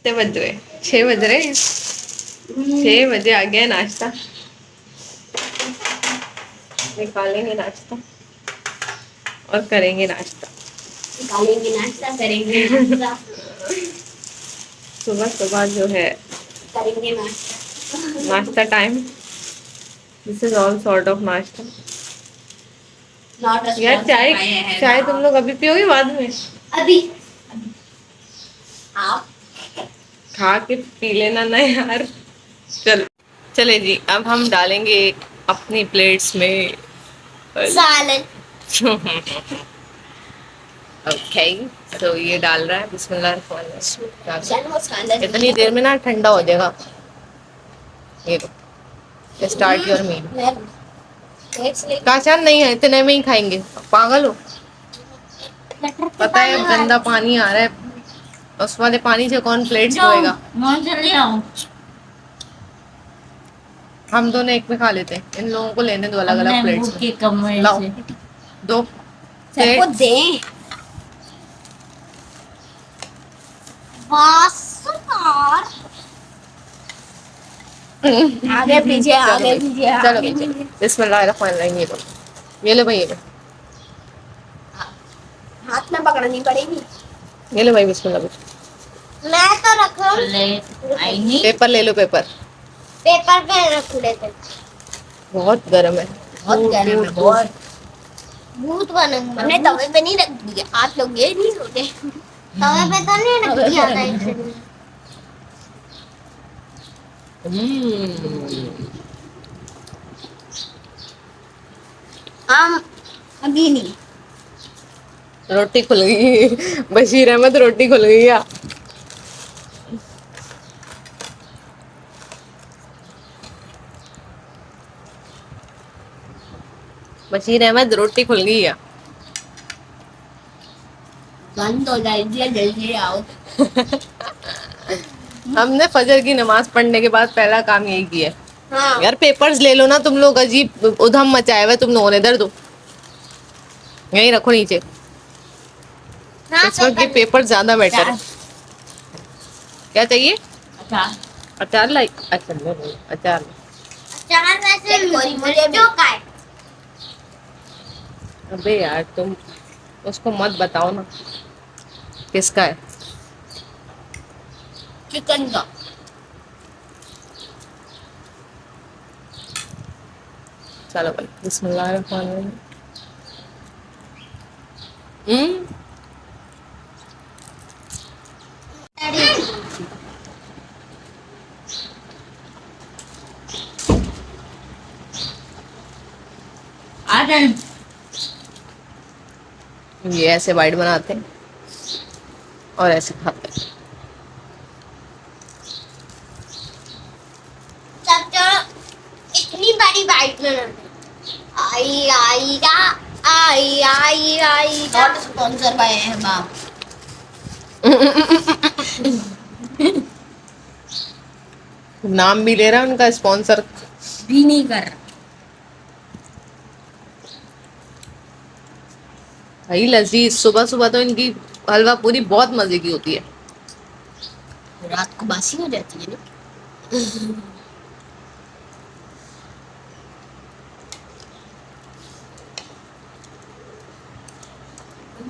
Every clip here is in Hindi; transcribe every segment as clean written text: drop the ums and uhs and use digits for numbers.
कितने बज रहे? 6 बज रहे। 6 बजे आ गया नाश्ता। निकालेंगे नाश्ता और करेंगे नाश्ता। निकालेंगे नाश्ता, करेंगे नाश्ता। सुबह सुबह जो है करेंगे नाश्ता। नाश्ता time. This is all sort of नाश्ता। नॉट यार चाय, चाय तुम लोग अभी पियोगे बाद में? अभी आप खा के पी लेना ना यार। चल चले जी, अब हम डालेंगे अपनी प्लेट्स में सालन। ओके। तो ये डाल रहा है, बिस्मिल्लाह। सालन इतनी देर में ना ठंडा हो जाएगा। ये लो, स्टार्ट योर मील। काचान नहीं है, इतने में ही खाएंगे, पागल हो? पता है गंदा पानी आ रहा है, उस वाले पानी से कौन प्लेट्स धोएगा? हम दोनों एक में खा लेते हैं, इन लोगों को लेने दो अलग अलग प्लेट्स में। लाओ दो सबको प्लेट। दे। आगे पीछे आगे पीछे चलो भाई चलो, बिस्मिल्लाहिर्रहमानिर्रहीम। ये लो भाई, ये लो, हाथ में पकड़नी पड़ेगी। ये लो भाई, बिस्मिल्लाह। मैं तो रख रहा हूँ। पेपर ले लो, पेपर। पेपर पे रख लेते। बहुत गर्म है, बहुत गर्म है, बहुत। भूत बनूंगा। हमने तवे पे नहीं रख दिया, आप लोग ये नहीं सोते। तवे पे तो नहीं रख दिया था इसने। हम अभी नहीं। रोटी खुल गई। बशीर अहमद, रोटी खुल गई है। बशीर अहमद, रोटी खुल गई है। बंद हो जाइए, जल्दी आओ। हमने फजर की नमाज पढ़ने के बाद पहला काम यही किया। हाँ। यार पेपर्स ले लो ना, तुम लोग अजीब उधम मचाए हुए तुम लोगों ने। इधर दो, यहीं रखो नीचे। हाँ, इस वक्त ये पेपर ज्यादा बेटर है। क्या चाहिए? अचार। अचार लाई? अच्छा लो लो, अचार लो। अचार वैसे मुझे जो का है। अबे यार तुम उसको मत बताओ ना किसका है। चिकन का। चलो भाई, बिस्मिल्लाहिर्रहमानिर्रहीम। ये ऐसे वाइट बनाते हैं और ऐसे खाते हैं। सब चलो इतनी बड़ी बाइट में आई आईगा, आई आई आईगा। नॉट स्पॉन्सर बाय अहबाब। नाम भी ले रहा है उनका, स्पॉन्सर भी नहीं कर रहा। भाई लजीज। सुबह सुबह तो इनकी हलवा पूरी बहुत मजे की होती है। रात को बासी हो जाती है ना।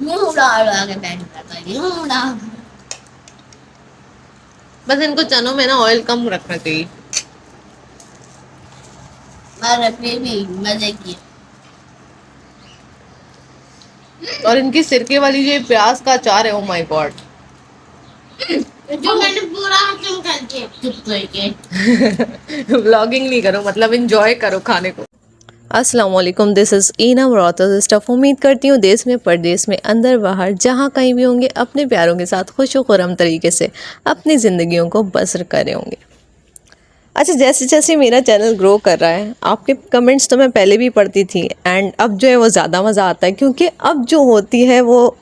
मुंह उड़ा के बैठ जाता है, मुंह उड़ा। बस इनको चनों में ना ऑयल कम रखना चाहिए। पर फिर भी मजे की। और इनकी सिरके वाली जो प्याज का अचार है, ओ माय गॉड। जो मैंने पूरा खत्म कर दिया चुप करके। व्लॉगिंग नहीं करो, मतलब एंजॉय करो खाने को। अस्सलाम वालेकुम, this is Eena Murad stuff. उम्मीद करती हूँ देश में परदेश में अंदर बाहर जहाँ कहीं भी होंगे अपने प्यारों के साथ खुश व खुर्रम तरीके से अपनी ज़िंदगियों को बसर करे होंगे। अच्छा, जैसे जैसे मेरा चैनल ग्रो कर रहा है, आपके कमेंट्स तो मैं पहले भी पढ़ती थी एंड अब जो है वो ज़्यादा मज़ा आता है, क्योंकि अब जो होती है वो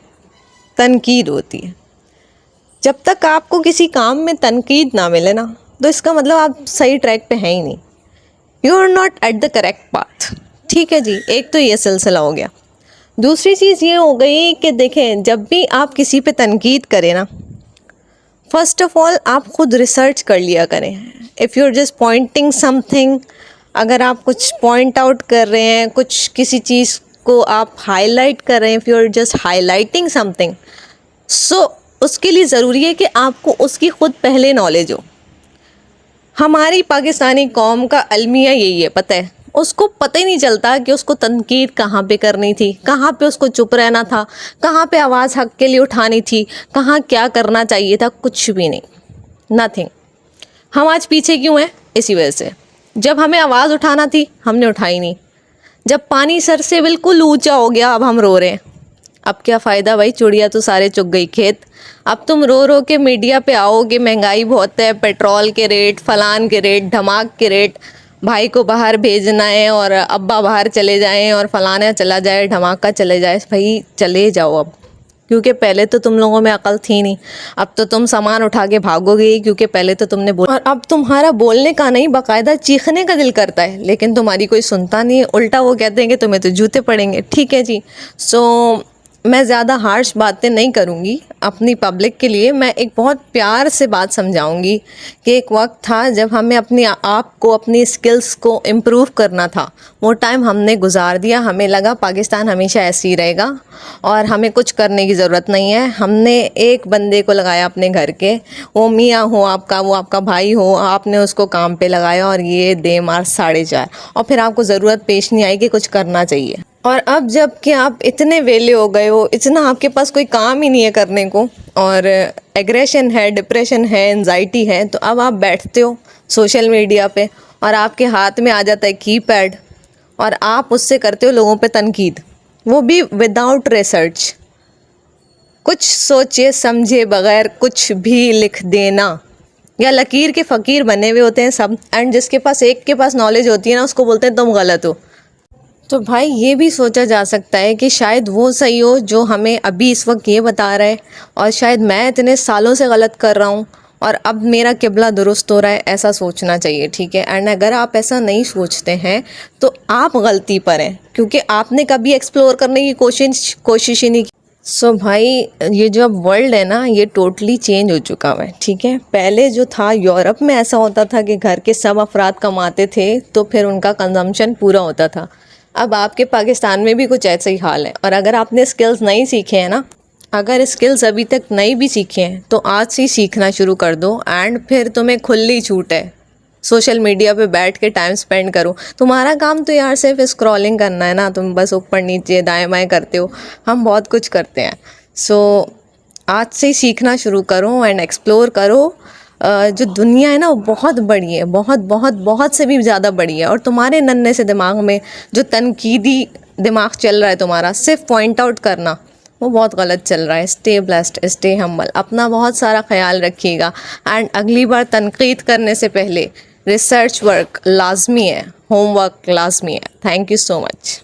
तनकीद होती है। जब तक आपको किसी काम में तनकीद ना मिले ना, तो इसका मतलब आप सही ट्रैक पे हैं ही नहीं। You are not at the correct path. ठीक है जी, एक तो ये सिलसिला हो गया। दूसरी चीज़ ये हो गई कि देखें, जब भी आप किसी पे तनकीद करें ना, फर्स्ट ऑफ ऑल आप खुद रिसर्च कर लिया करें। If you are just pointing something, अगर आप कुछ पॉइंट आउट कर रहे हैं, कुछ किसी चीज़ को आप हाईलाइट कर रहे हैं, if you are just highlighting something, so उसके लिए ज़रूरी है कि आपको उसकी खुद पहले नॉलेज हो। हमारी पाकिस्तानी कौम का अलमिया यही है, पता है, उसको पता ही नहीं चलता कि उसको तनकीद कहाँ पे करनी थी, कहाँ पे उसको चुप रहना था, कहाँ पे आवाज़ हक के लिए उठानी थी, कहाँ क्या करना चाहिए था, कुछ भी नहीं, नथिंग। हम आज पीछे क्यों हैं? इसी वजह से। जब हमें आवाज़ उठाना थी हमने उठाई नहीं, जब पानी सर से बिल्कुल ऊंचा हो गया अब हम रो रहे हैं। अब क्या फ़ायदा भाई, चिड़िया तो सारे चुग गई खेत। अब तुम रो रो के मीडिया पे आओगे, महंगाई बहुत है, पेट्रोल के रेट, फलान के रेट, धमाक के रेट, भाई को बाहर भेजना है और अब्बा बाहर चले जाएं और फलाना चला जाए, धमाका चले जाए। भाई चले जाओ अब, क्योंकि पहले तो तुम लोगों में अकल थी नहीं, अब तो तुम सामान उठा के भागोगे ही, क्योंकि पहले तो तुमने और अब तुम्हारा बोलने का नहीं, बाकायदा चीखने का दिल करता है, लेकिन तुम्हारी कोई सुनता नहीं है। उल्टा वो कहते हैं कि तुम्हें तो जूते पड़ेंगे। ठीक है जी, सो मैं ज़्यादा हार्श बातें नहीं करूँगी अपनी पब्लिक के लिए। मैं एक बहुत प्यार से बात समझाऊँगी कि एक वक्त था जब हमें अपने आप को, अपनी स्किल्स को इम्प्रूव करना था। वो टाइम हमने गुजार दिया। हमें लगा पाकिस्तान हमेशा ऐसे ही रहेगा और हमें कुछ करने की ज़रूरत नहीं है। हमने एक बंदे को लगाया अपने घर के, वो मियाँ हो आपका, वो आपका भाई हो, आपने उसको काम पे लगाया और ये दे मार 4.5, और फिर आपको ज़रूरत पेश नहीं आई कि कुछ करना चाहिए। और अब जब कि आप इतने वेले हो गए हो, इतना आपके पास कोई काम ही नहीं है करने को, और एग्रेशन है, डिप्रेशन है, एंजाइटी है, तो अब आप बैठते हो सोशल मीडिया पे और आपके हाथ में आ जाता है कीपैड और आप उससे करते हो लोगों पे तनकीद, वो भी विदाउट रिसर्च। कुछ सोचे समझे बगैर कुछ भी लिख देना, या लकीर के फ़कीर बने हुए होते हैं सब, एंड जिसके पास एक के पास नॉलेज होती है ना, उसको बोलते हैं तुम गलत हो। तो भाई ये भी सोचा जा सकता है कि शायद वो सही हो जो हमें अभी इस वक्त ये बता रहा है, और शायद मैं इतने सालों से गलत कर रहा हूँ और अब मेरा किबला दुरुस्त हो रहा है, ऐसा सोचना चाहिए। ठीक है, एंड अगर आप ऐसा नहीं सोचते हैं तो आप गलती पर हैं, क्योंकि आपने कभी एक्सप्लोर करने की कोशिश ही नहीं की। सो भाई ये जो अब वर्ल्ड है ना, ये टोटली चेंज हो चुका है। ठीक है, पहले जो था यूरोप में ऐसा होता था कि घर के सब अफराद कमाते थे तो फिर उनका कंजम्पशन पूरा होता था। अब आपके पाकिस्तान में भी कुछ ऐसा ही हाल है। और अगर आपने स्किल्स नहीं सीखे हैं ना, अगर स्किल्स अभी तक नहीं भी सीखे हैं तो आज से ही सीखना शुरू कर दो, एंड फिर तुम्हें खुली छूट है, सोशल मीडिया पे बैठ के टाइम स्पेंड करो। तुम्हारा काम तो यार सिर्फ स्क्रॉलिंग करना है ना, तुम बस ऊपर नीचे दाएं बाएं करते हो, हम बहुत कुछ करते हैं। सो आज से ही सीखना शुरू करो एंड एक्सप्लोर करो। जो दुनिया है ना वो बहुत बड़ी है, बहुत बहुत बहुत से भी ज़्यादा बड़ी है, और तुम्हारे नन्हे से दिमाग में जो तनकीदी दिमाग चल रहा है तुम्हारा, सिर्फ पॉइंट आउट करना, वो बहुत गलत चल रहा है। स्टे ब्लेस्ड, स्टे हम्बल, अपना बहुत सारा ख्याल रखिएगा, एंड अगली बार तनकीद करने से पहले रिसर्च वर्क लाजमी है, होमवर्क लाजमी है। Thank you so much.